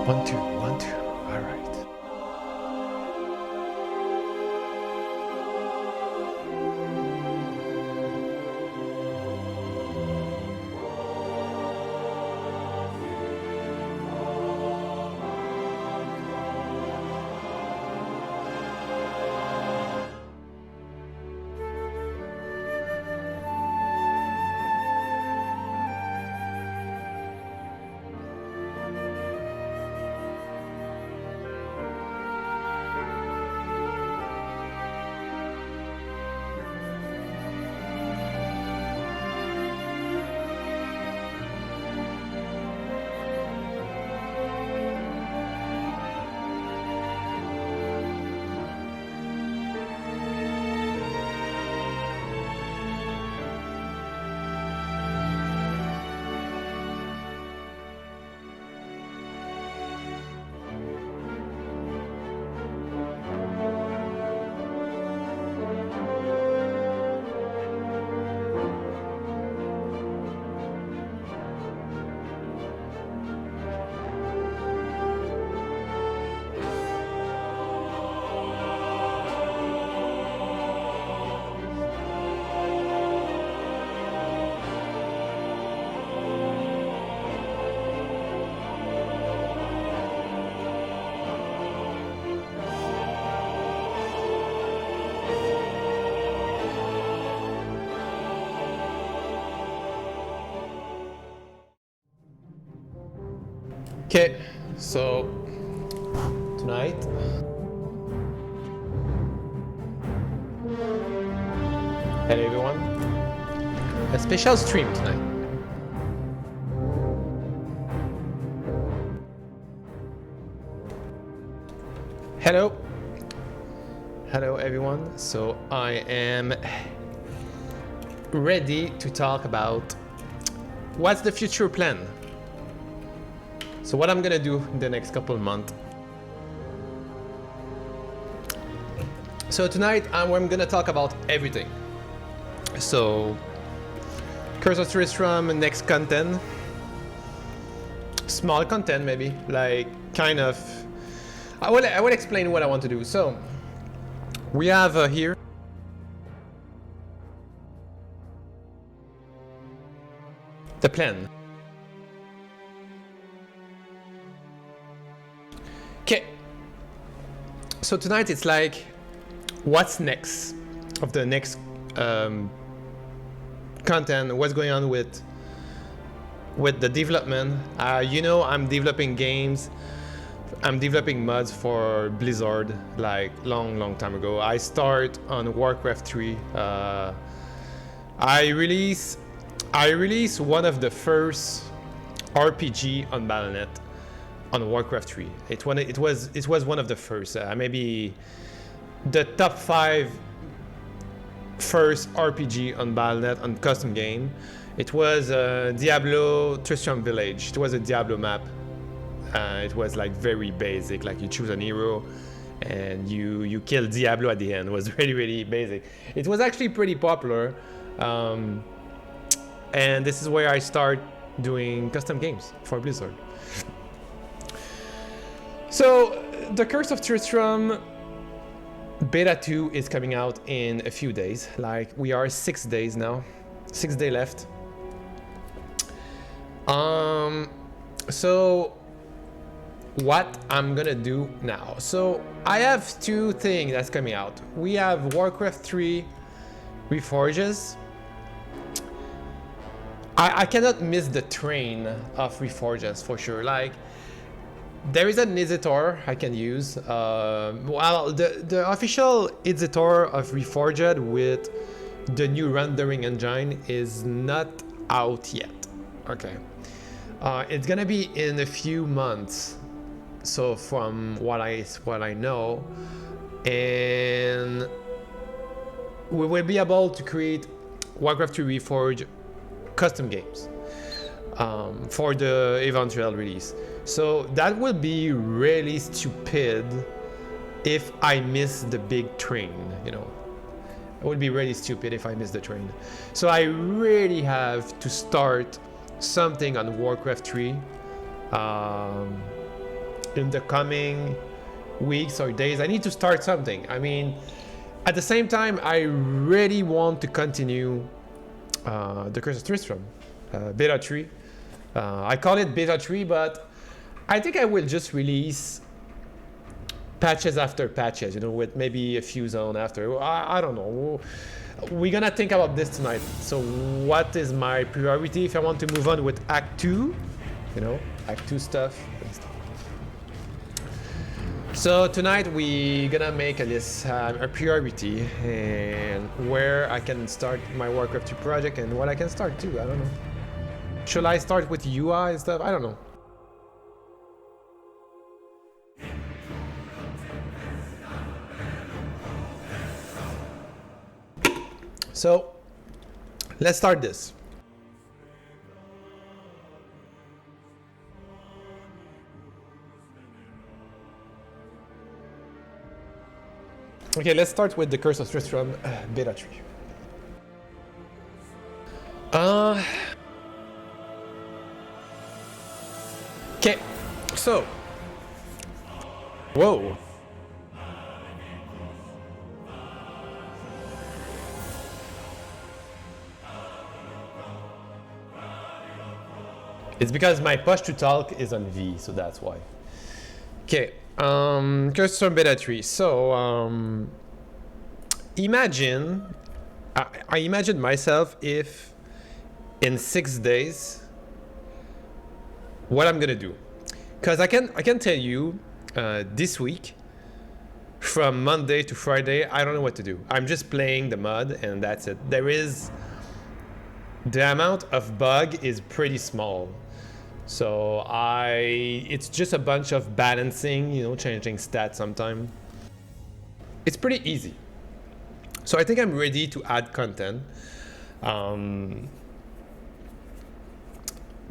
1, 2, 1, 2. All right. Okay, so tonight hello everyone, a special stream tonight. Hello everyone, so I am ready to talk about what's the future plan. So what I'm gonna do in the next couple of months. So tonight I'm gonna talk about everything. So Curse of Tristram, next content, small content maybe, like kind of. I will explain what I want to do. So we have here the plan. Okay, so tonight it's like, what's next of the next content, what's going on with the development. You know, I'm developing games, I'm developing mods for Blizzard, like long time ago. I start on Warcraft 3. I release one of the first RPG on Battle.net on Warcraft 3. It was one of the first, maybe the top 5 first RPG on Battle.net on custom game. It was Diablo Tristram Village. It was a Diablo map. It was like very basic, like you choose an hero and you kill Diablo at the end. It was really basic. It was actually pretty popular, and this is where I start doing custom games for Blizzard. So the Curse of Tristram Beta 2 is coming out in a few days. Like we are 6 days now, 6 days left. So what I'm gonna do now. So I have 2 things that's coming out. We have Warcraft 3 Reforged. I cannot miss the train of Reforged for sure. Like there is an editor I can use. Well, the official editor of Reforged with the new rendering engine is not out yet. Okay, it's gonna be in a few months. So from what I know, and we will be able to create Warcraft 3 Reforged custom games for the eventual release. So that will be really stupid if I miss the big train, you know. It would be really stupid if I miss the train. So I really have to start something on Warcraft 3 in the coming weeks or days. I need to start something. I mean, at the same time, I really want to continue the Curse of Tristram, Beta 3. I call it Beta 3, but I think I will just release patches after patches, you know, with maybe a few zones after. I don't know. We're gonna think about this tonight. So what is my priority if I want to move on with Act 2? You know, Act 2 stuff. So tonight we're gonna make a list, a priority, and where I can start my Warcraft 2 project and what I can start too. I don't know. Should I start with UI and stuff? I don't know. So let's start this. Okay, let's start with the Curse of Tristram Beta 3. Okay, so, whoa. It's because my push to talk is on V, so that's why. Okay, Curse from Beta 3. So, imagine, I imagine myself if in 6 days, what I'm gonna do. Because I can tell you, this week, from Monday to Friday, I don't know what to do. I'm just playing the mod and that's it. The amount of bug is pretty small. So it's just a bunch of balancing, you know, changing stats sometime. It's pretty easy. So I think I'm ready to add content.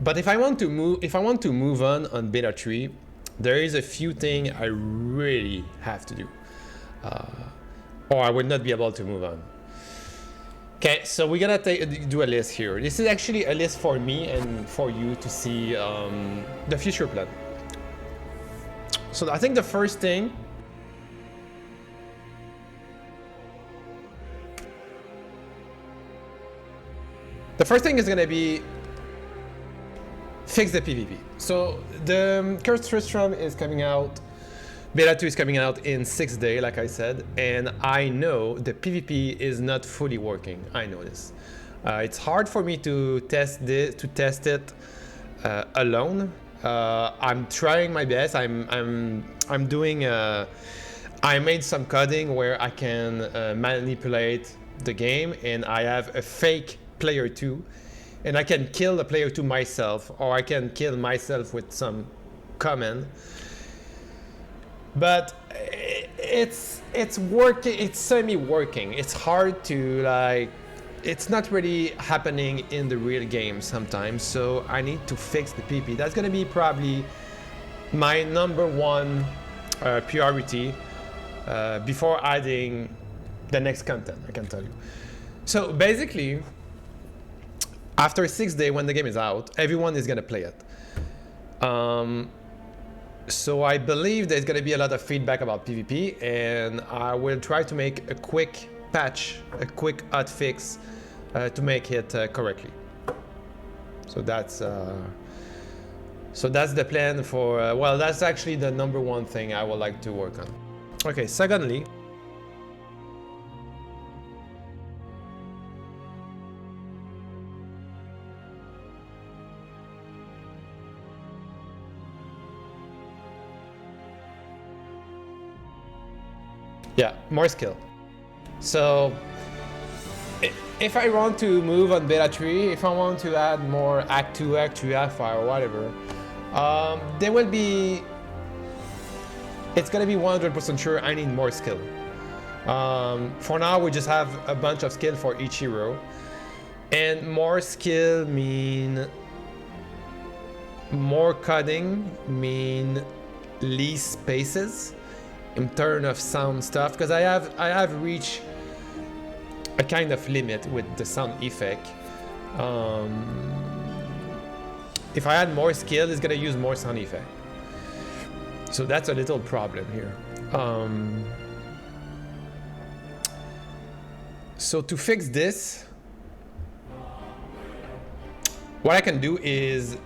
But if I want to move on Beta 3, there is a few things I really have to do, or I would not be able to move on. Okay, so we're gonna do a list here. This is actually a list for me and for you to see the future plan. So I think the first thing is gonna be fix the PvP. So the Curse Tristram is coming out. Beta 2 is coming out in 6 days, like I said, and I know the PvP is not fully working. I know this. It's hard for me to test it alone. I'm trying my best. I'm doing. I made some coding where I can manipulate the game, and I have a fake player 2, and I can kill the player 2 myself, or I can kill myself with some command. But it's working. It's semi-working. It's hard to like. It's not really happening in the real game sometimes. So I need to fix the PP. That's gonna be probably my number one priority before adding the next content. I can tell you. So basically, after 6 days, when the game is out, everyone is gonna play it. So I believe there's going to be a lot of feedback about PvP, and I will try to make a quick patch, a quick hotfix to make it correctly. So that's the plan for, well, that's actually the number one thing I would like to work on. Okay, secondly, yeah, more skill. So if I want to move on Beta 3, if I want to add more Act 2, Act 3, Act 5, or whatever, there will be, it's gonna be 100% sure I need more skill. For now, we just have a bunch of skill for each hero. And more skill mean more coding, mean least spaces in terms of sound stuff, because I have reached a kind of limit with the sound effect. If I add more skill, it's gonna use more sound effect. So that's a little problem here. So to fix this, what I can do is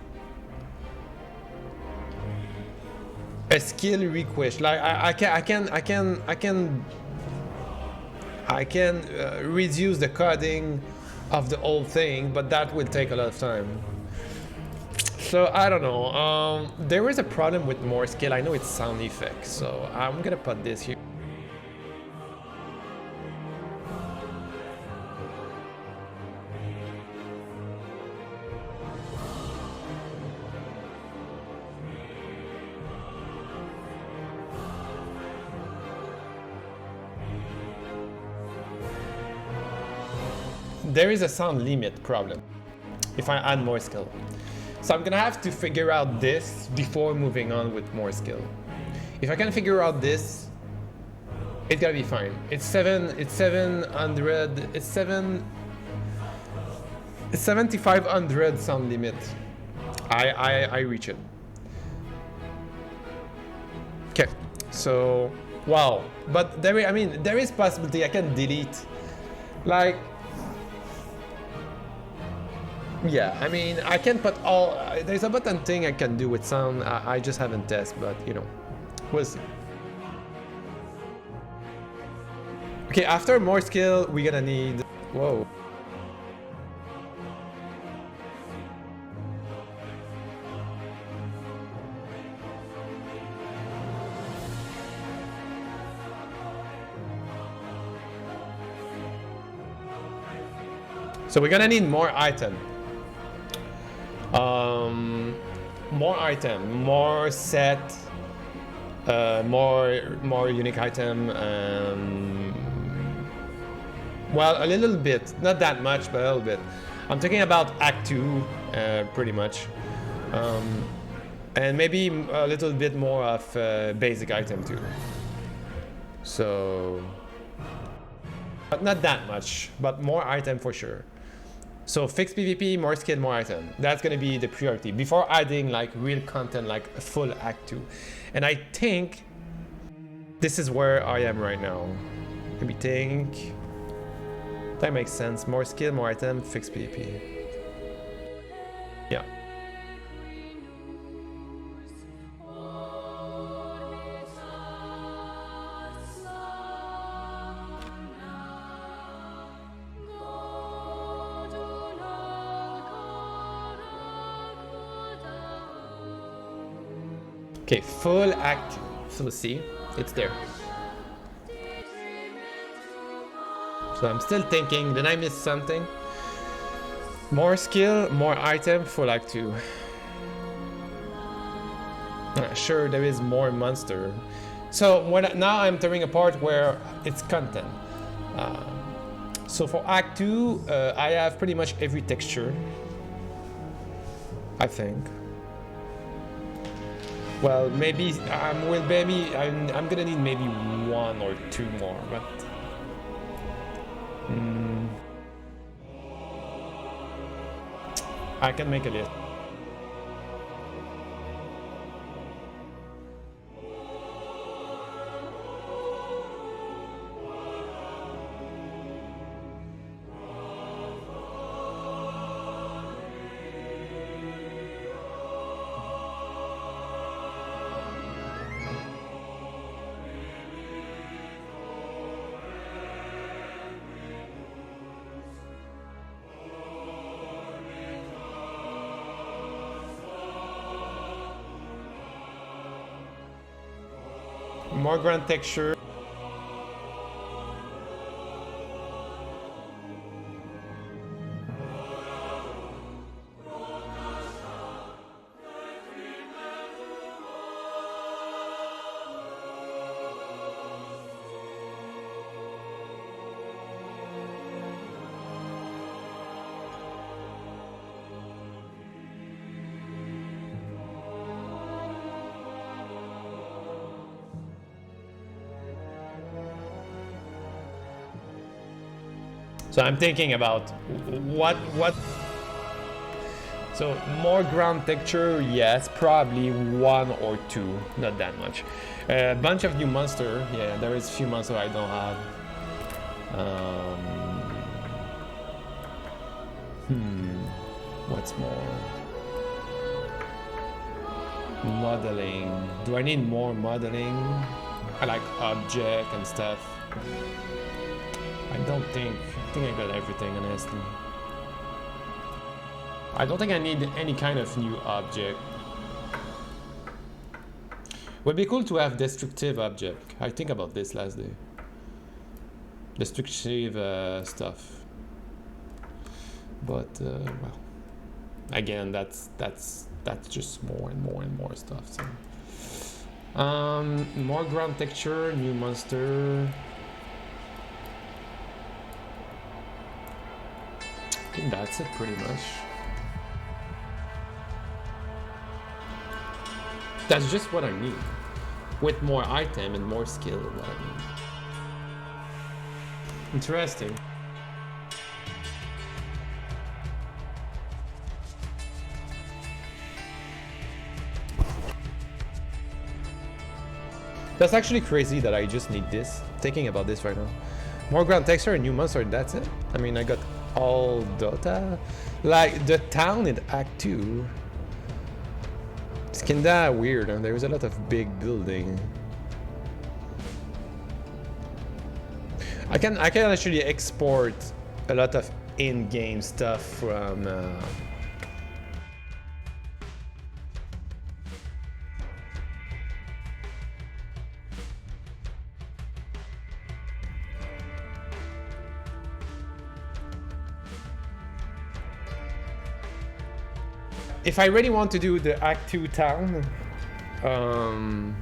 a skill request. Like I can reduce the coding of the whole thing, but that will take a lot of time. So I don't know. There is a problem with more skill. I know it's sound effects, so I'm gonna put this here. There is a sound limit problem if I add more skill. So I'm gonna have to figure out this before moving on with more skill. If I can figure out this, it's gonna be fine. It's 7,500 sound limit. I reach it. Okay, so wow. But there is possibility I can delete, like. Yeah, I mean, I can put all. There's a button thing I can do with sound. I just haven't tested, but you know, we'll see. Okay, after more skill, we're gonna need. Whoa. So we're gonna need more item. More item, more set, more unique item. Well, a little bit, not that much, but a little bit. I'm talking about Act 2, pretty much, and maybe a little bit more of basic item too. So, but not that much, but more item for sure. So fixed PvP, more skill, more item. That's gonna be the priority before adding like real content, like a full Act 2. And I think this is where I am right now. Let me think. That makes sense. More skill, more item, fixed PvP. Yeah. Okay, full Act. So see, it's there. So I'm still thinking, did I miss something? More skill, more item, full Act 2. Sure, there is more monster. So now I'm entering a part where it's content. So for Act 2, I have pretty much every texture, I think. Well, maybe I'm gonna need maybe 1 or 2 more, but I can make a list. More ground texture. So I'm thinking about what. So more ground texture, yes, probably 1 or 2, not that much. A bunch of new monster, yeah, there is a few monsters I don't have. What's more? Modeling. Do I need more modeling? I like object and stuff. I don't think. I think I got everything, honestly. I don't think I need any kind of new object. Would be cool to have destructive object. I think about this last day. Destructive stuff. But well, again, that's just more and more and more stuff. So, more ground texture, new monster. I think that's it pretty much. That's just what I need. With more item and more skill, what I need. Interesting. That's actually crazy that I just need this. Thinking about this right now. More ground texture and new monster, that's it? I mean, I got all Dota. Like, the town in Act 2. It's kinda weird, and there's a lot of big building. I can actually export a lot of in-game stuff from if I really want to do the Act 2 town, I'm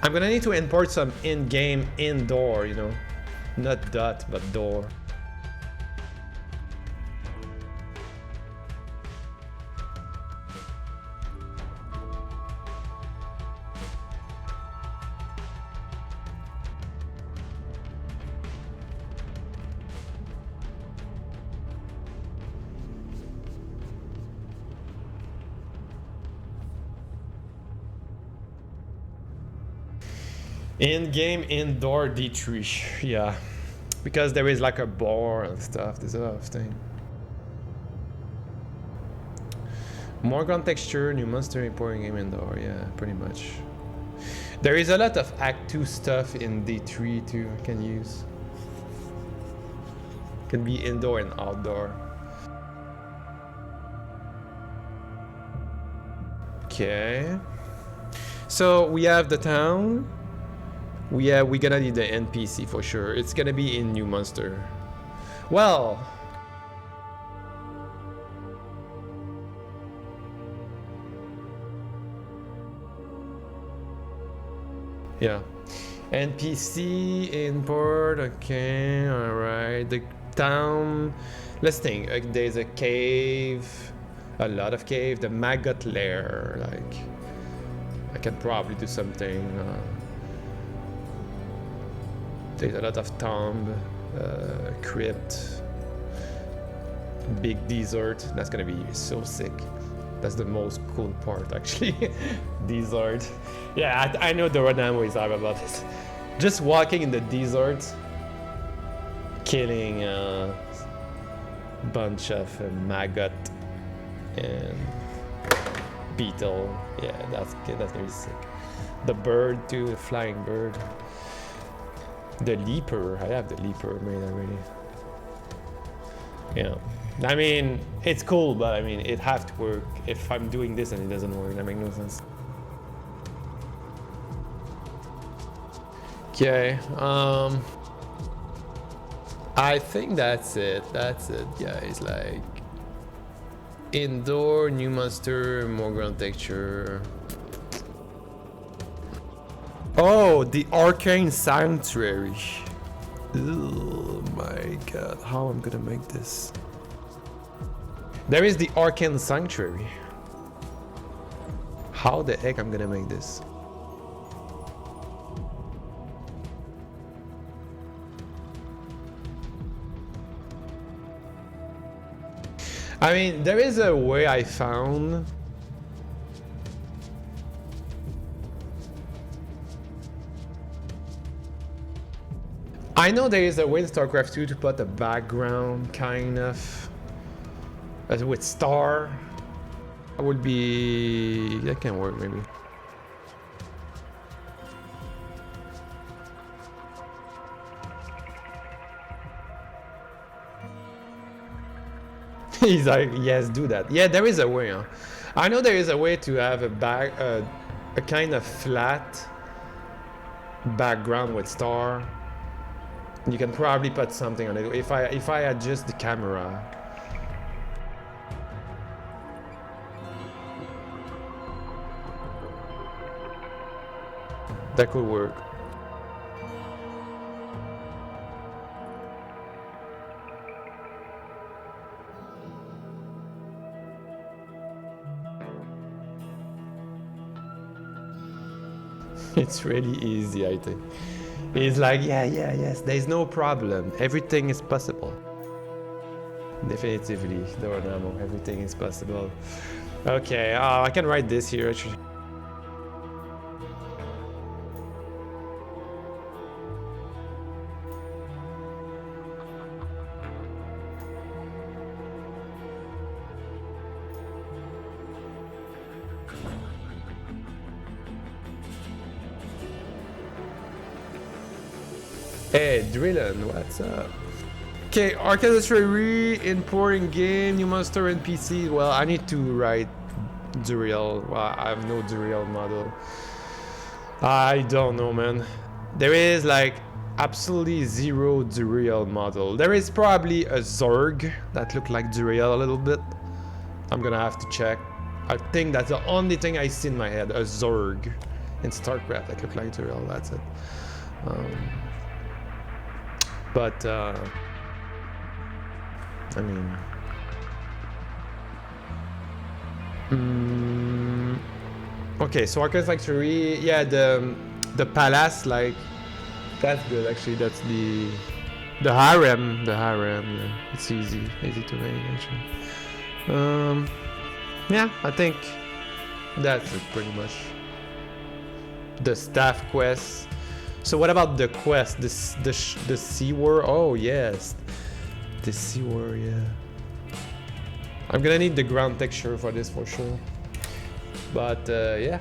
gonna need to import some in-game indoor, you know, not dot, but door. In-game indoor D3, yeah, because there is like a bar and stuff. There's a lot of things. More ground texture, new monster importing game indoor, yeah, pretty much. There is a lot of Act 2 stuff in D3 too. I can use. Can be indoor and outdoor. Okay. So we have the town. We're gonna need the NPC for sure. It's gonna be in new monster. Well, yeah, NPC import. Okay, all right. The town. Let's think. There's a cave, a lot of cave. The maggot lair. Like, I can probably do something. There's a lot of tomb, crypt, big desert. That's gonna be so sick. That's the most cool part, actually. Desert. Yeah, I know the Rodamo is all about it. Just walking in the desert, killing a bunch of maggot and beetle. Yeah, that's gonna be sick. The bird too, the flying bird. The leaper, I have the leaper made already. Yeah, I mean, it's cool, but I mean, it has to work. If I'm doing this and it doesn't work, that makes no sense. Okay, I think that's it. That's it, guys. Like, indoor, new monster, more ground texture. Oh, the Arcane Sanctuary. Oh my god, how I'm gonna make this? There is the Arcane Sanctuary. How the heck I'm gonna make this? I mean, there is a way I found. I know there is a way in StarCraft 2 to put a background, kind of, with star. That would be... that can work, maybe. He's like, yes, do that. Yeah, there is a way, huh? I know there is a way to have a kind of flat background with star. You can probably put something on it. If I adjust the camera. That could work. It's really easy, I think. He's like, yes, there's no problem. Everything is possible. Definitively, Dornamo, everything is possible. Okay, I can write this here, actually. Hey, Drillin, what's up? Okay, Warcraft3 importing game, new monster and PC. Well, I need to write Duriel. Well, I have no Duriel model. I don't know, man. There is like absolutely zero Duriel model. There is probably a Zorg that look like Duriel a little bit. I'm gonna have to check. I think that's the only thing I see in my head, a Zorg in StarCraft that look like Duriel, that's it. But I mean, okay, so Warcraft3, yeah, the palace, like, that's good actually. That's the harem, yeah. It's easy to make actually. Yeah, I think that's it pretty much. The staff quests. So what about the quest? The Sea War? Oh yes, the Sea War. Yeah. I'm gonna need the ground texture for this for sure. But yeah,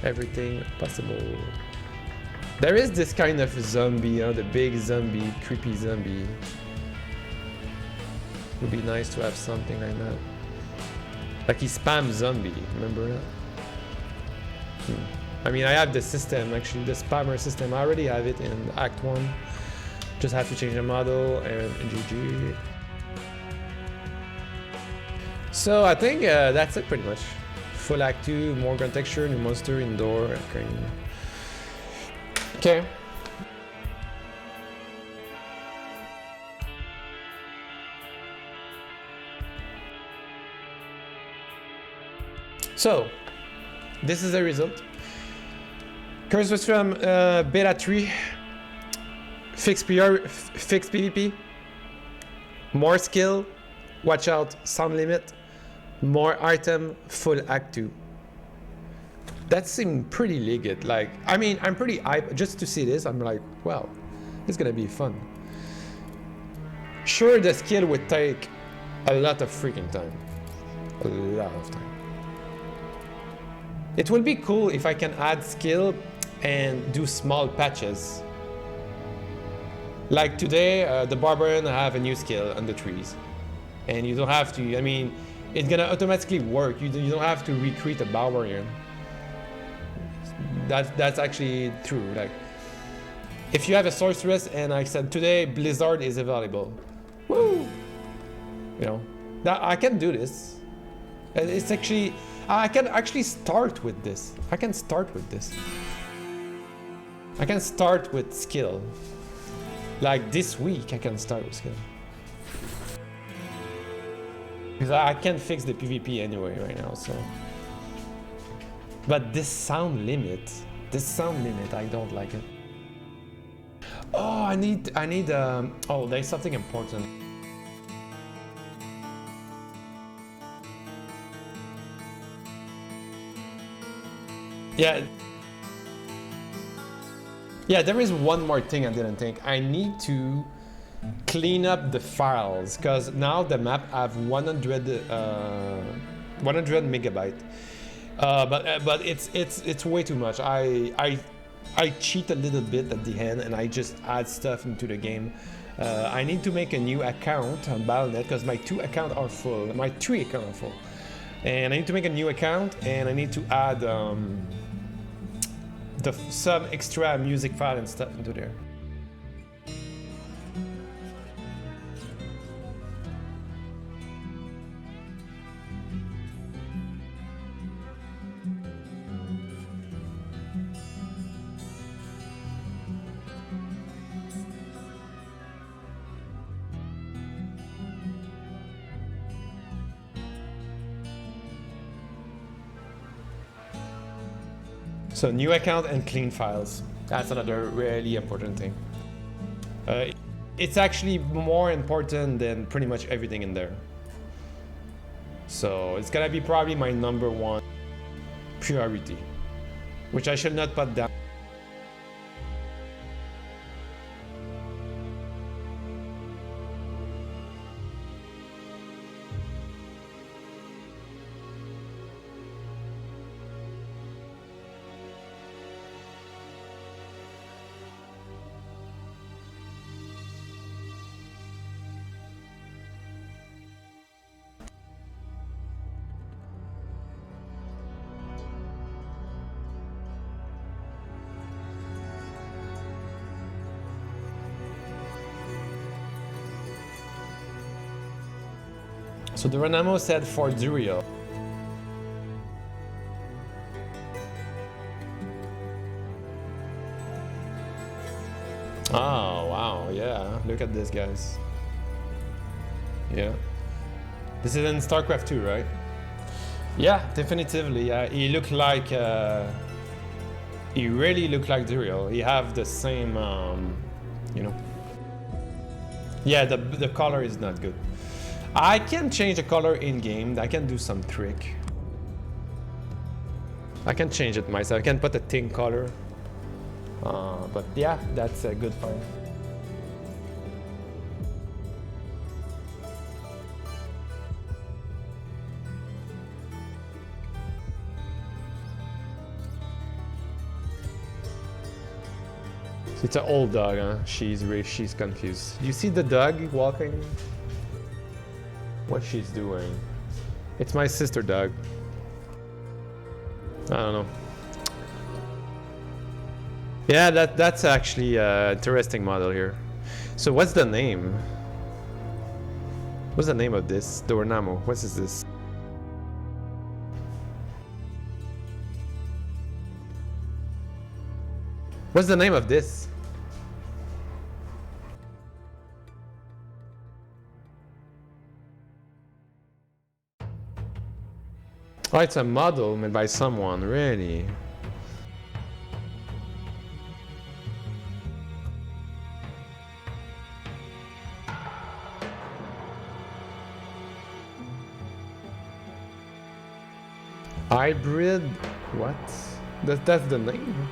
everything possible. There is this kind of zombie, the big zombie, creepy zombie. Would be nice to have something like that. Like he spams zombie. Remember that? I mean, I have the system, actually, the spammer system. I already have it in Act 1. Just have to change the model and GG. So I think that's it pretty much. Full Act 2, more gun texture, new monster, indoor, okay. So, this is the result. Curse was from BETA3, fixed PvP, more skill, watch out, sound limit, more item, full Act 2. That seemed pretty legit. Like, I mean, I'm pretty hyped just to see this. I'm like, wow, it's gonna be fun. Sure, the skill would take a lot of freaking time. A lot of time. It will be cool if I can add skill and do small patches. Like today, the Barbarian have a new skill on the trees. And you don't have to, I mean, it's gonna automatically work. You don't have to recreate a Barbarian. That's actually true. Like, if you have a Sorceress and I said today Blizzard is available, woo! You know, that I can do this. It's actually, I can actually start with this. I can start with this. I can start with skill. Like this week, I can start with skill. Because I can't fix the PvP anyway right now, so. But this sound limit, I don't like it. Oh, I need, oh, there's something important. Yeah. Yeah, there is one more thing I didn't think. I need to clean up the files because now the map have 100 megabyte. But it's way too much. I cheat a little bit at the end and I just add stuff into the game. I need to make a new account on Battle.net because my 2 accounts are full. My 3 accounts are full. And I need to make a new account and I need to add some extra music file and stuff into there. So new account and clean files. That's another really important thing. It's actually more important than pretty much everything in there. So it's gonna be probably my #1 priority, which I should not put down. So the Renamo said for Duriel. Oh, wow, yeah. Look at this, guys. Yeah. This is in StarCraft 2, right? Yeah, definitively. He looked like... he really looked like Duriel. He have the same, you know... Yeah, the color is not good. I can change the color in-game. I can do some trick. I can change it myself. I can put a tin color. But yeah, that's a good find. It's an old dog, huh? She's confused. You see the dog walking? What she's doing. It's my sister dog. I don't know. Yeah, that's actually an interesting model here. So what's the name? What's the name of this? The Renamo. What is this? What's the name of this? Oh, it's a model made by someone, really. Hybrid? What? That's the name?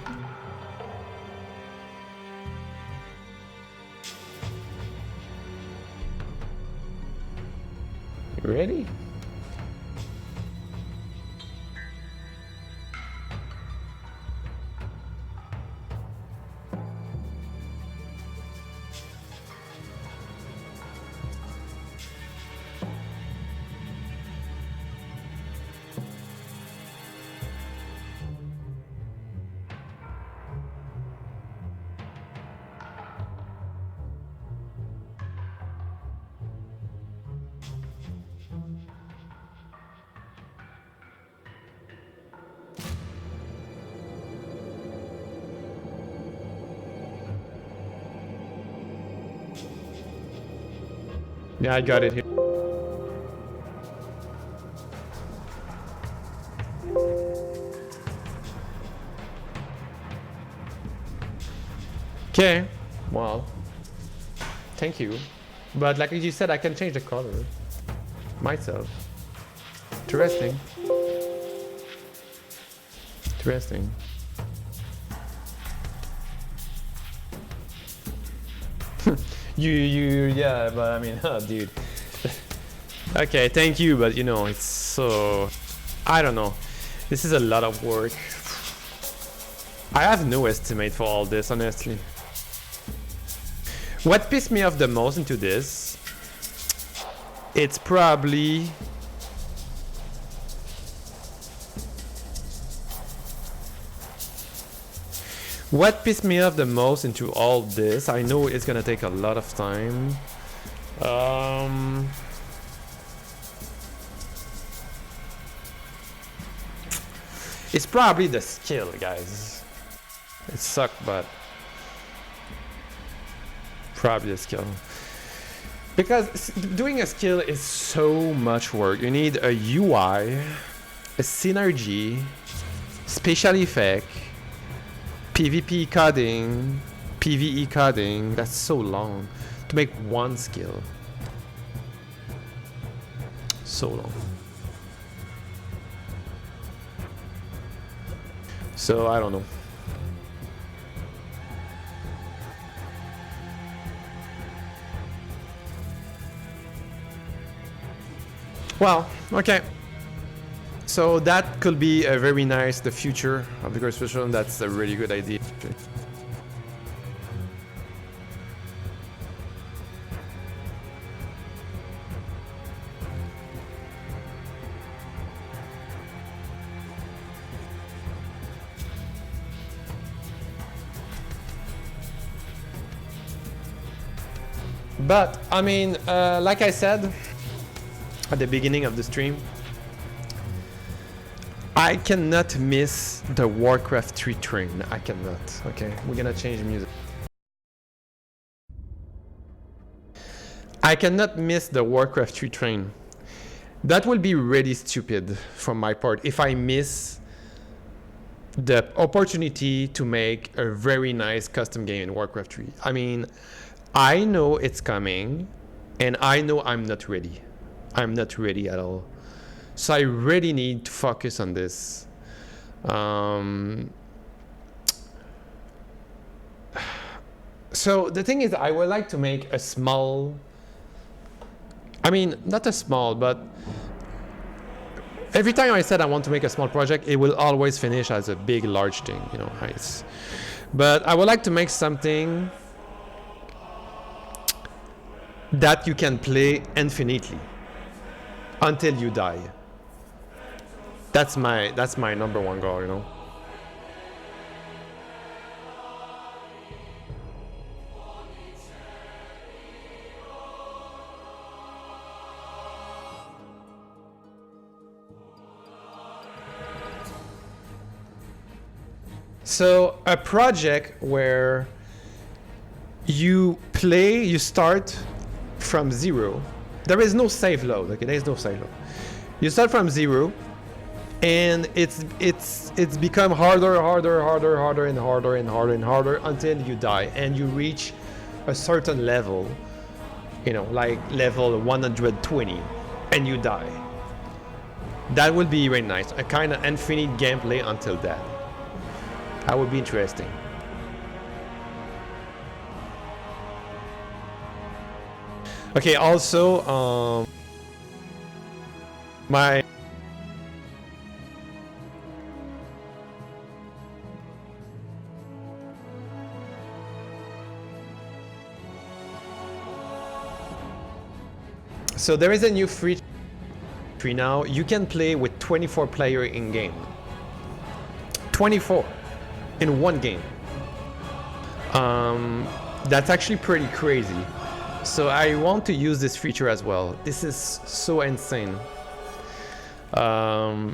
Really? Yeah, I got it here. Okay, well, thank you. But like you said, I can change the color myself. Interesting. Interesting. Yeah, but I mean, oh, dude. Okay, thank you, but you know, it's so... I don't know. This is a lot of work. I have no estimate for all this, honestly. What pissed me off the most into this, it's probably... What pissed me off the most into all this, I know it's gonna take a lot of time. It's probably the skill, guys. It sucked, but probably the skill. Because doing a skill is so much work. You need a UI, a synergy, special effect, PvP coding, PvE coding. That's so long to make one skill. So long. So I don't know. Well, okay. So that could be a very nice, the future of the Great Special. That's a really good idea. But, I mean, like I said at the beginning of the stream, I cannot miss the Warcraft 3 train. I cannot. Okay, we're gonna change music. I cannot miss the Warcraft 3 train. That will be really stupid from my part if I miss the opportunity to make a very nice custom game in Warcraft 3. I mean, I know it's coming, and I know I'm not ready. I'm not ready at all. So I really need to focus on this. So the thing is, I would like to make a small... I mean, not a small, but... Every time I said I want to make a small project, it will always finish as a big, large thing, you know. But I would like to make something that you can play infinitely until you die. That's my number one goal, you know. So a project where you start from zero. There is no save load. Okay, there is no save load. You start from zero, and it's become harder until you die, and you reach a certain level, you know, like level 120, and you die. That would be very nice. A kind of infinite gameplay until that. That would be interesting. Okay, also, my... So there is a new free now. You can play with 24 players in game. 24 in one game. That's actually pretty crazy. So I want to use this feature as well. This is so insane. So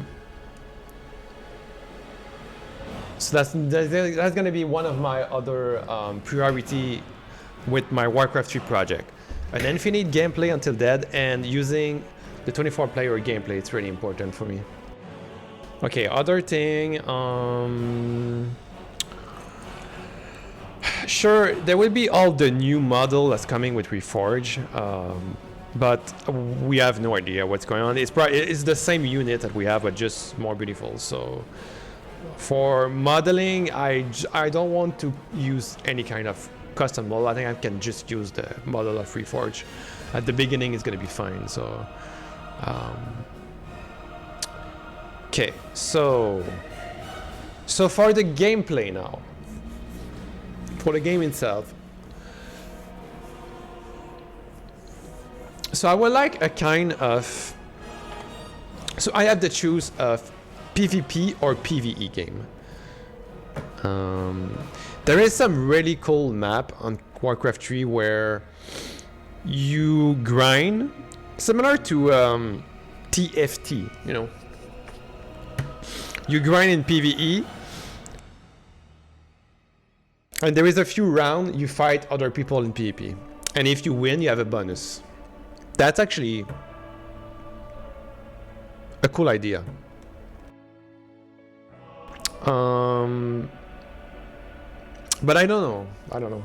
that's going to be one of my other priority with my Warcraft 3 project. An infinite gameplay until dead, and using the 24 player gameplay. It's really important for me. Okay, other thing. Sure, there will be all the new model that's coming with Reforged, but we have no idea what's going on. It's the same unit that we have, but just more beautiful. So For modeling, I don't want to use any kind of custom model. I think I can just use the model of Reforged. At the beginning, it's gonna be fine. So, okay. So for the gameplay now, for the game itself. So I would like a kind of. So I have to choose of PvP or PvE game. There is some really cool map on Warcraft 3 where you grind, similar to TFT, you know. You grind in PvE, and there is a few rounds you fight other people in PvP, and if you win, you have a bonus. That's actually a cool idea. But I don't know.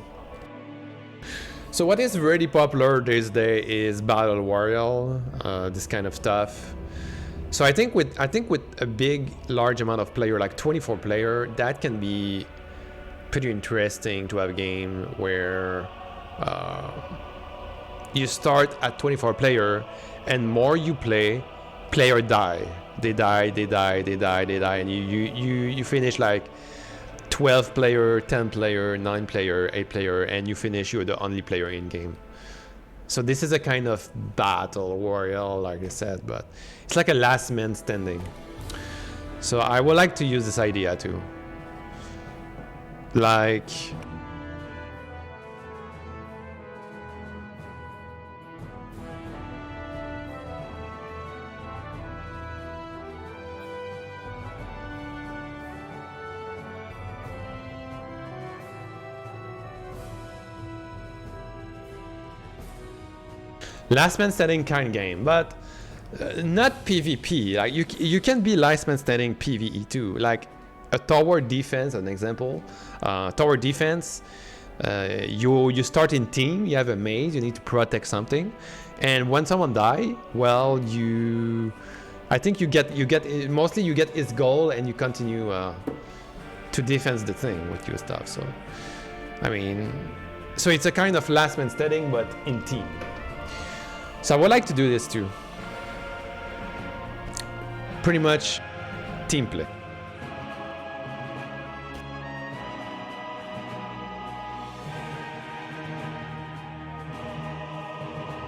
So what is really popular these days is battle royale, this kind of stuff. So I think with a large amount of player, like 24 player, that can be pretty interesting to have a game where you start at 24 player, and more you play, player die. They die, and you finish like 12 player, 10 player, 9 player, 8 player, and you finish, you're the only player in game. So this is a kind of battle royale, like I said, but it's like a last man standing. So I would like to use this idea too. Like, last man standing kind of game, but not PvP. Like you can be last man standing PvE too. Like a tower defense, an example. Tower defense. You start in team. You have a maze. You need to protect something, and when someone die, well, I think you get mostly you get his goal, and you continue to defense the thing with your stuff. So, I mean, so it's a kind of last man standing, but in team. So I would like to do this too. Pretty much team play.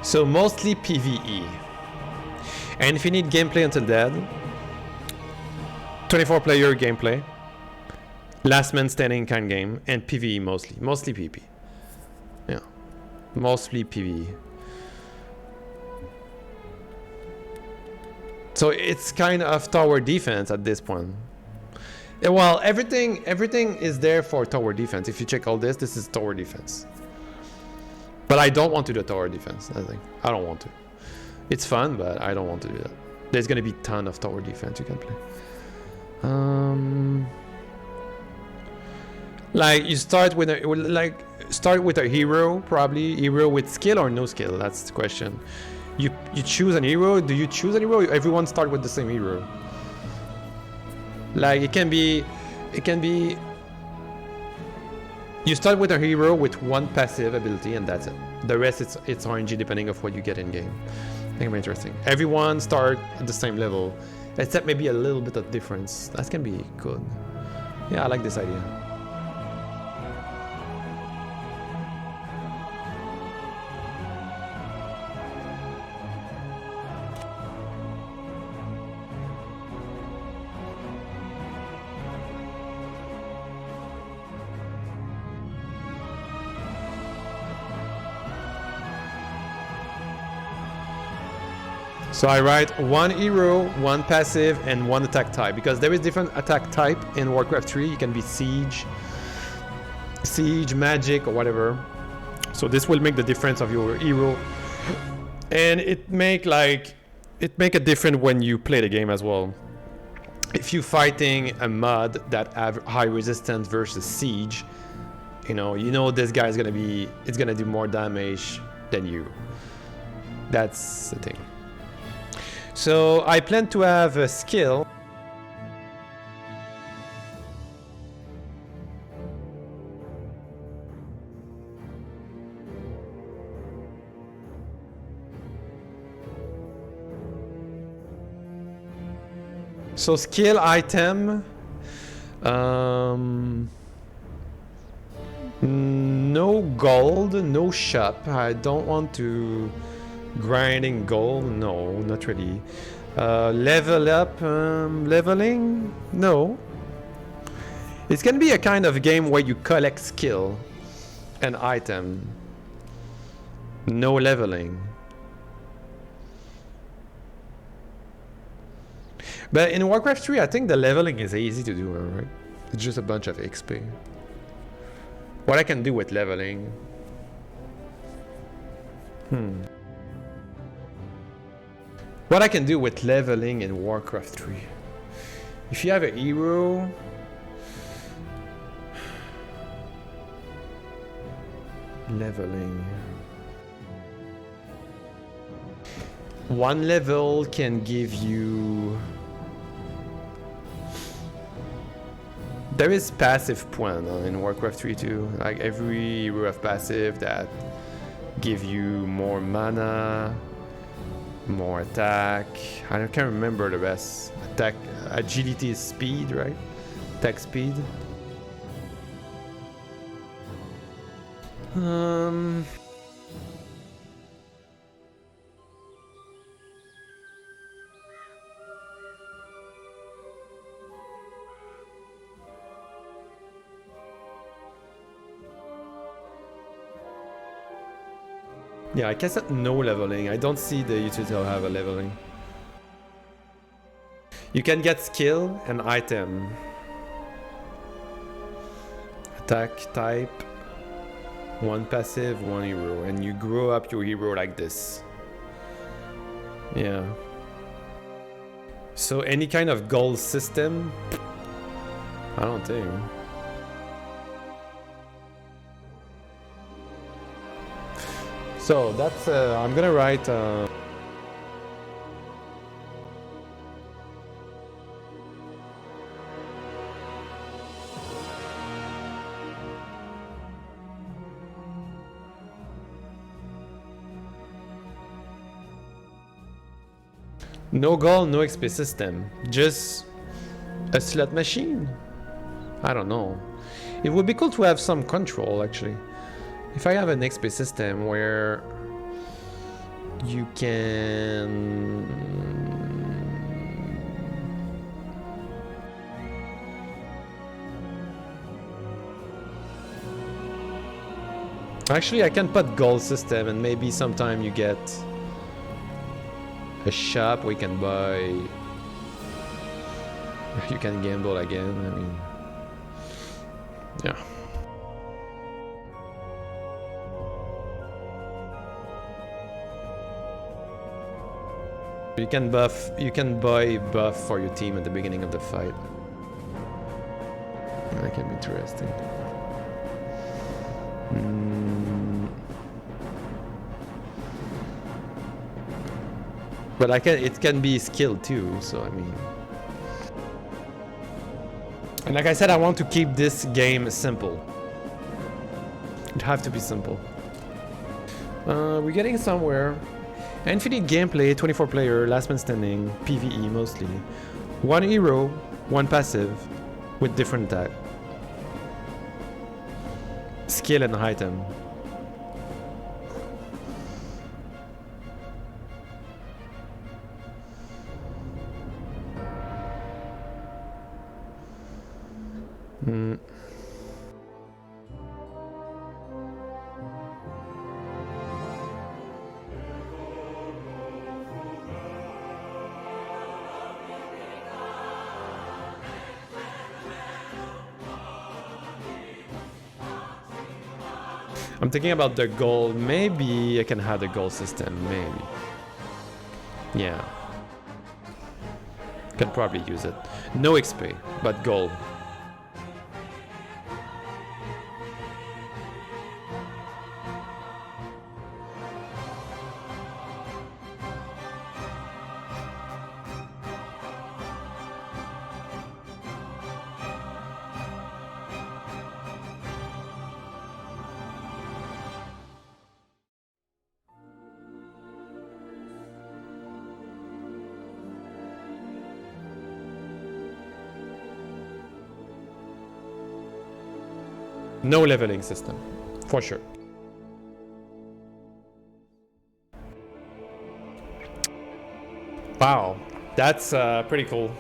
So mostly PvE. Infinite gameplay until dead. 24 player gameplay. Last man standing kind of game. And PvE mostly. Mostly PvP. Yeah. Mostly PvE. So it's kind of tower defense at this point. Yeah, well, everything is there for tower defense. If you check all this is tower defense. But I don't want to do tower defense. I don't want to. It's fun, but I don't want to do that. There's gonna be a ton of tower defense you can play. Like you start with a hero, probably hero with skill or no skill. That's the question. You choose an hero. Do you choose an hero? Everyone start with the same hero. Like it can be you start with a hero with one passive ability, and that's it. The rest it's RNG depending of what you get in game. I think it's interesting. Everyone start at the same level, except maybe a little bit of difference. That can be good. Yeah, I like this idea. So I write one hero, one passive, and one attack type, because there is different attack type in Warcraft 3. You can be siege, magic, or whatever. So this will make the difference of your hero, and it make a difference when you play the game as well. If you fighting a mod that have high resistance versus siege, you know this guy is gonna do more damage than you. That's the thing. So I plan to have a skill So skill item. No gold, no shop. I don't want to grinding gold. No, not really. Level up, leveling? No. It's gonna be a kind of game where you collect skill and item. No leveling. But in Warcraft 3, I think the leveling is easy to do, right? It's just a bunch of XP. What I can do with leveling? What I can do with leveling in Warcraft 3? If you have a hero... Leveling... One level can give you... There is passive point in Warcraft 3 too. Like every hero have passive that give you more mana, more attack. I can't remember the rest. Attack, agility is speed, right? Attack speed. Yeah, I guess no leveling. I don't see the utility of have a leveling. You can get skill and item. Attack type. One passive, one hero. And you grow up your hero like this. Yeah. So any kind of gold system? I don't think. So that's, I'm gonna write... no goal, no XP system. Just a slot machine? I don't know. It would be cool to have some control, actually. If I have an XP system where you can... Actually, I can put gold system and maybe sometime you get a shop we can buy. You can gamble again, I mean... Yeah. You can buy buff for your team at the beginning of the fight. That can be interesting. But it can be skill too, so I mean... And like I said, I want to keep this game simple. It have to be simple. We're getting somewhere. Infinite gameplay, 24 player, last man standing, PvE mostly. One hero, one passive, with different attack. Skill and item. I'm thinking about the gold. Maybe I can have the gold system. Maybe. Yeah. Can probably use it. No XP, but gold. No leveling system, for sure. Wow, that's pretty cool.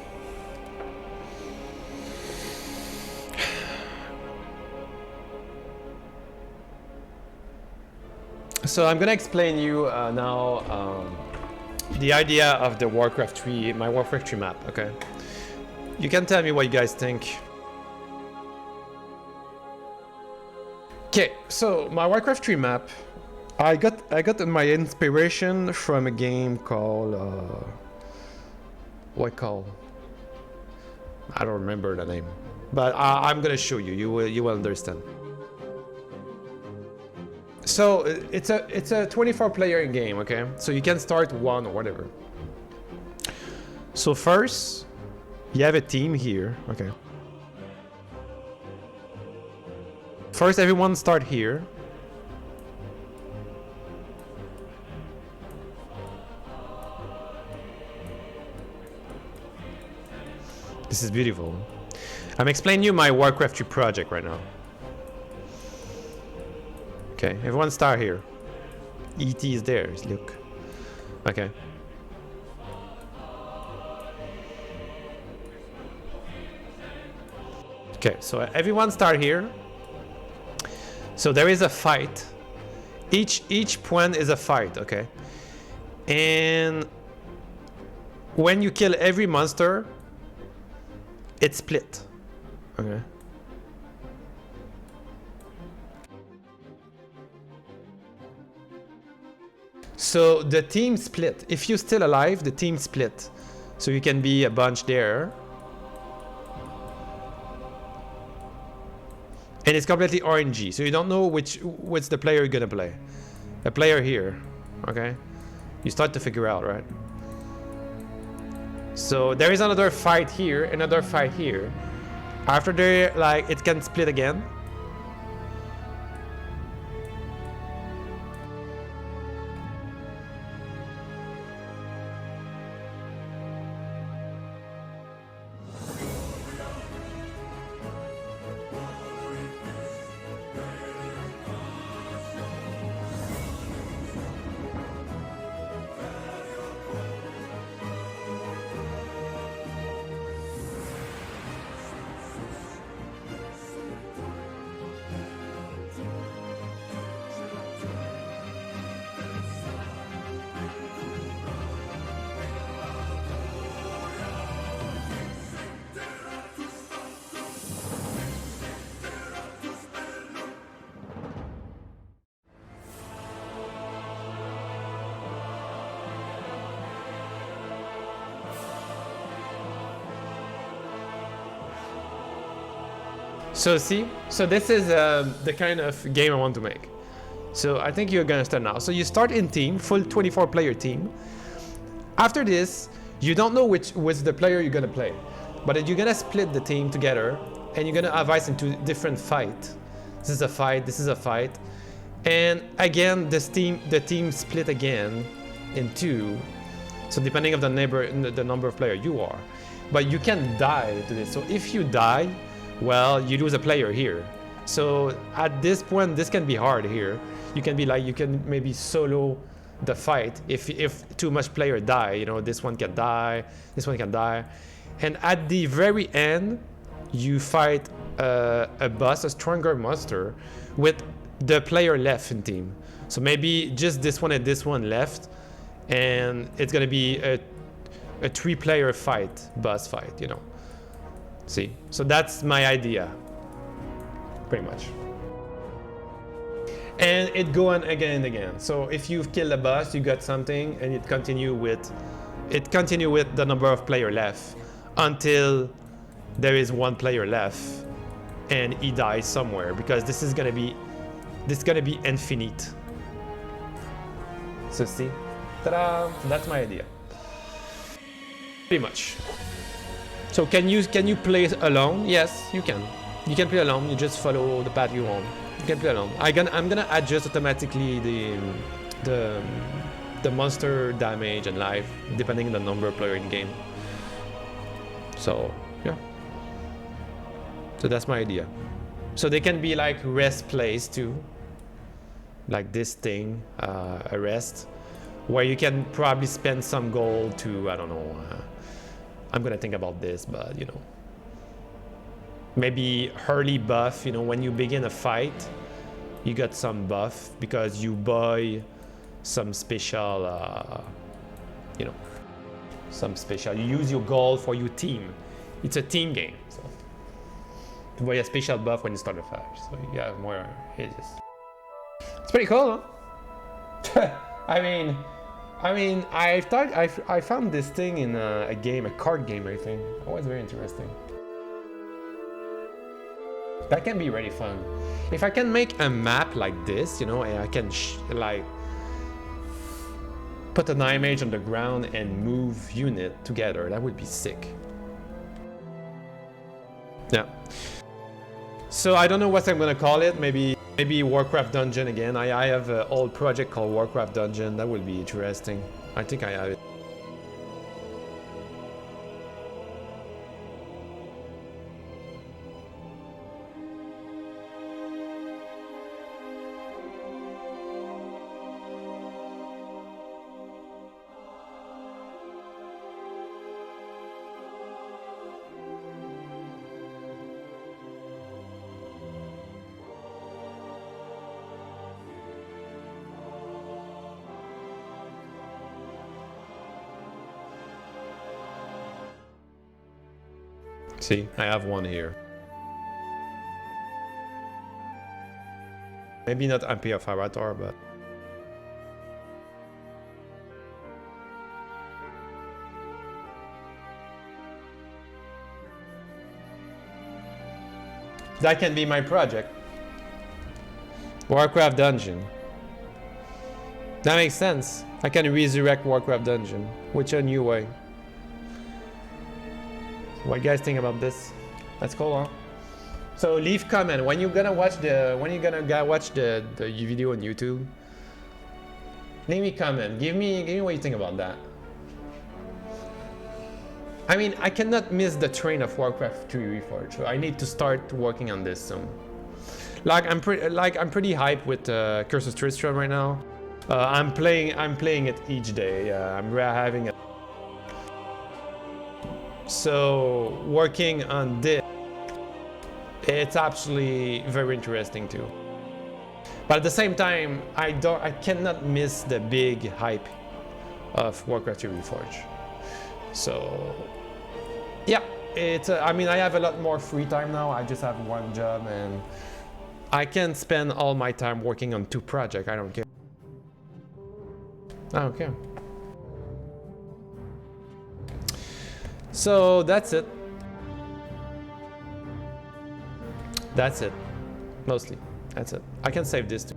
So I'm gonna explain you now the idea of the Warcraft 3, my Warcraft 3 map, okay? You can tell me what you guys think. Okay, so my Warcraft 3 map, I got my inspiration from a game called what called? I don't remember the name, but I'm gonna show you. You will understand. So it's a 24 player game, okay? So you can start one or whatever. So first, you have a team here, okay? First, everyone start here. This is beautiful. I'm explaining you my Warcraft 3 project right now. Okay, everyone start here. ET is there, look. Okay. Okay, so everyone start here. So there is a fight. Each point is a fight, okay? And when you kill every monster, it's split, okay? So the team split. If you're still alive, the team split. So you can be a bunch there. And it's completely RNG, so you don't know which the player you're gonna play. A player here, okay? You start to figure out, right? So there is another fight here, another fight here. After they like, it can split again. So see, so this is the kind of game I want to make. So I think you're gonna start now. So you start in team, full 24 player team. After this, you don't know which the player you're gonna play, but you're gonna split the team together and you're gonna advise into different fight. This is a fight, this is a fight. And again, the team split again in two. So depending on the number of players you are, but you can die to this. So if you die, well, you lose a player here. So at this point, this can be hard here. You can be like, you can maybe solo the fight if too much player die. You know, this one can die, this one can die, and at the very end, you fight a boss, a stronger monster, with the player left in team. So maybe just this one and this one left, and it's gonna be a 3-player fight, boss fight. You know. See, so that's my idea, pretty much. And it go on again and again. So if you've killed a boss, you got something, and it continue with the number of player left until there is one player left, and he dies somewhere, because this is gonna be infinite. So see, ta-da! So that's my idea, pretty much. So can you play alone? Yes, you can. You can play alone. You just follow the path you want. You can play alone. I'm gonna adjust automatically the monster damage and life depending on the number of players in game. So yeah. So that's my idea. So they can be like rest place too. Like this thing, a rest, where you can probably spend some gold to, I don't know, I'm gonna think about this, but you know, maybe early buff, you know, when you begin a fight, you got some buff because you buy some special, you know, some special, you use your gold for your team. It's a team game, so you buy a special buff when you start a fight, so you have more hits. It's pretty cool, huh? I mean, I thought I found this thing in a game, a card game, I think. It was very interesting. That can be really fun. If I can make a map like this, you know, and I can like put an image on the ground and move unit together, that would be sick. Yeah. So I don't know what I'm gonna call it. Maybe Warcraft Dungeon again. I have an old project called Warcraft Dungeon. That would be interesting. I think I have it. See, I have one here. Maybe not MP of Avatar, but... that can be my project. Warcraft Dungeon. That makes sense. I can resurrect Warcraft Dungeon, which a new way. What do you guys think about this? That's cool, huh? So leave comment when you're gonna watch the video on YouTube. Leave me comment. Give me what you think about that. I mean, I cannot miss the train of Warcraft 3 Reforged. So I need to start working on this soon. Like I'm pretty hyped with Curse of Tristram right now. I'm playing it each day. I'm having a So working on this, it's actually very interesting too. But at the same time, I cannot miss the big hype of Warcraft 3 Reforged. So yeah, I mean, I have a lot more free time now. I just have one job and I can spend all my time working on 2 projects. I don't care. I don't care. So that's it. That's it. Mostly. That's it. I can save this too.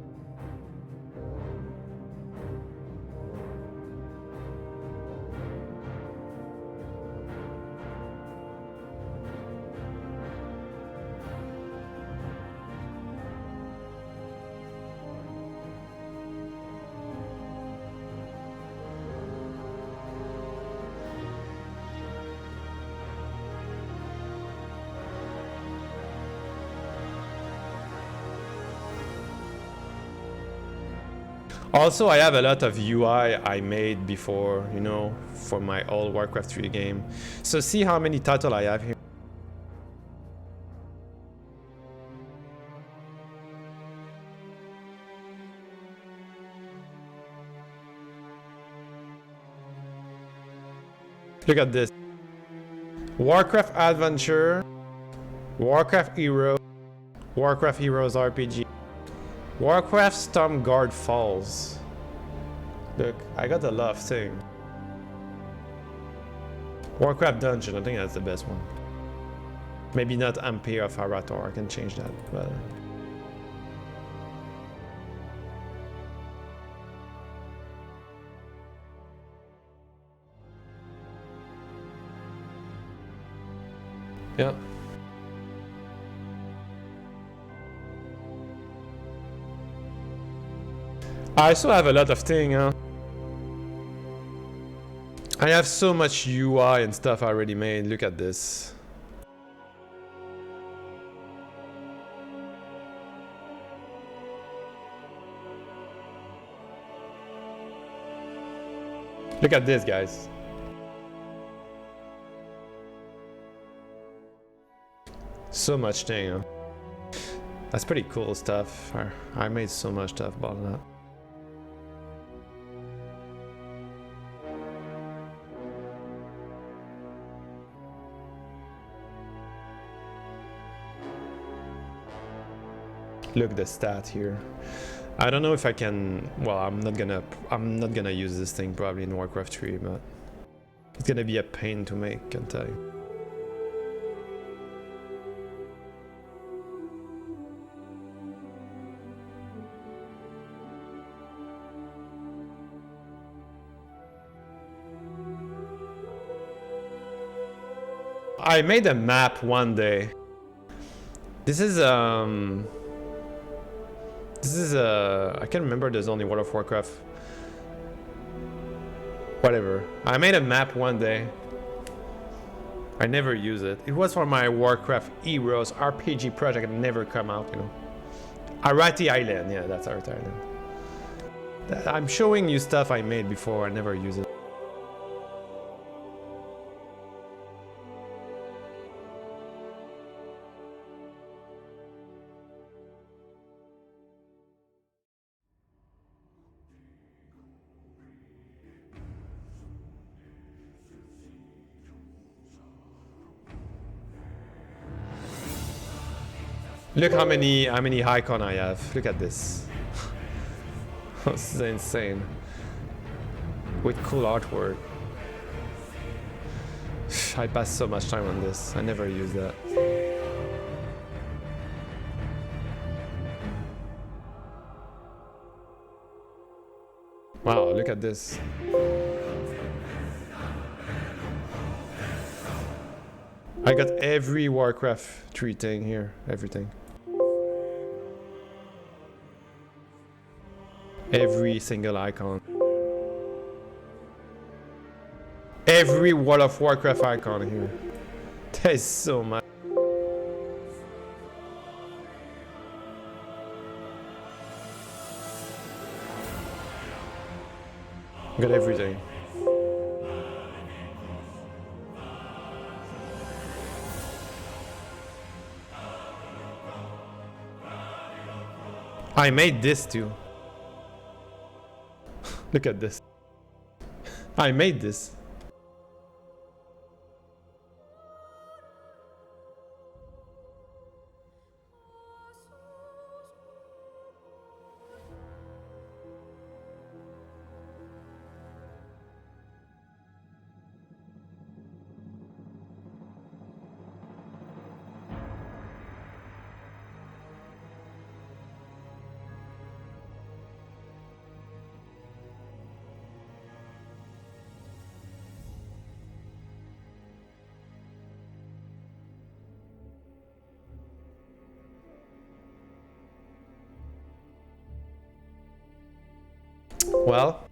Also, I have a lot of UI I made before, you know, for my old Warcraft 3 game. So see how many titles I have here. Look at this. Warcraft Adventure, Warcraft Hero, Warcraft Heroes RPG, Warcraft Stormguard Falls. Look, I got a lot of things. Warcraft Dungeon, I think that's the best one. Maybe not Ampere of Arator, I can change that, but... yeah. I also have a lot of things, huh? I have so much UI and stuff I already made. Look at this. Look at this, guys. So much thing, huh? That's pretty cool stuff. I made so much stuff about that. Look the stat here. I don't know if I can. Well, I'm not gonna use this thing probably in Warcraft 3, but it's gonna be a pain to make, can't tell you. I made a map one day. This is I can't remember the zone in World of Warcraft. Whatever. I made a map one day. I never use it. It was for my Warcraft Heroes RPG project. It never come out, you know. Arati Island. Yeah, that's Arati Island. I'm showing you stuff I made before. I never use it. Look how many icons I have. Look at this. This is insane. With cool artwork. I pass so much time on this. I never use that. Wow, look at this. I got every Warcraft 3 thing here. Everything. Every single icon. Every World of Warcraft icon here. There's so much. Got everything. I made this too. Look at this. I made this. Well,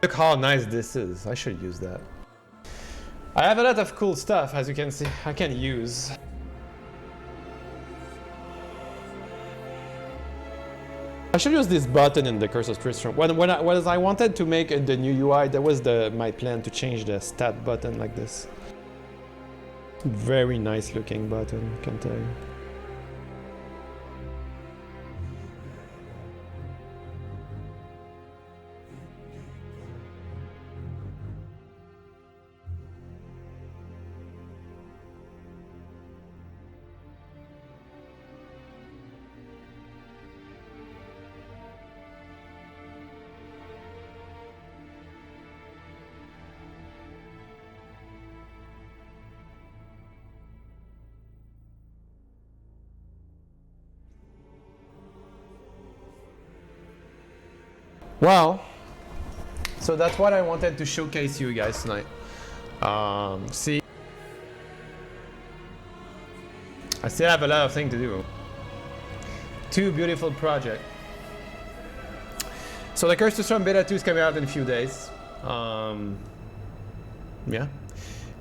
look how nice this is. I should use that. I have a lot of cool stuff, as you can see, I can use. I should use this button in the Curse of Tristram. When I wanted to make the new UI, that was my plan to change the stat button like this. Very nice looking button, I can tell you. Well, so that's what I wanted to showcase you guys tonight. See, I still have a lot of things to do. 2 beautiful projects. So the Curse to Tristram Beta 2 is coming out in a few days. Yeah.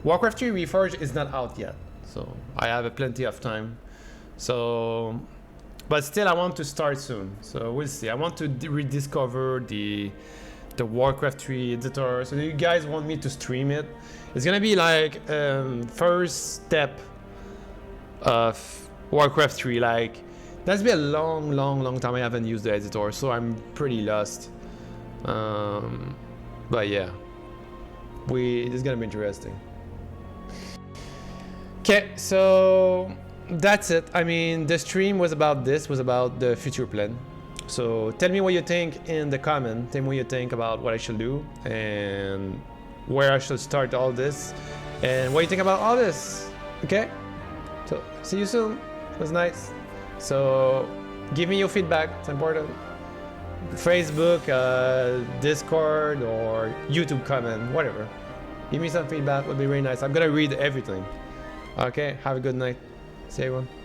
Warcraft 3 Reforged is not out yet, so I have plenty of time. So, but still I want to start soon, so we'll see. I want to rediscover the the Warcraft 3 editor. So you guys want me to stream it? It's gonna be like first step of Warcraft 3. Like that's been a long time I haven't used the editor, so I'm pretty lost. But yeah, it's gonna be interesting. Okay, so that's it. I mean, the stream was about the future plan. So tell me what you think in the comment. Tell me what you think about what I should do and where I should start all this and what you think about all this. Okay? So see you soon. It was nice. So give me your feedback. It's important. Facebook, Discord, or YouTube comment, whatever. Give me some feedback. It would be really nice. I'm gonna read everything. Okay? Have a good night. See you everyone.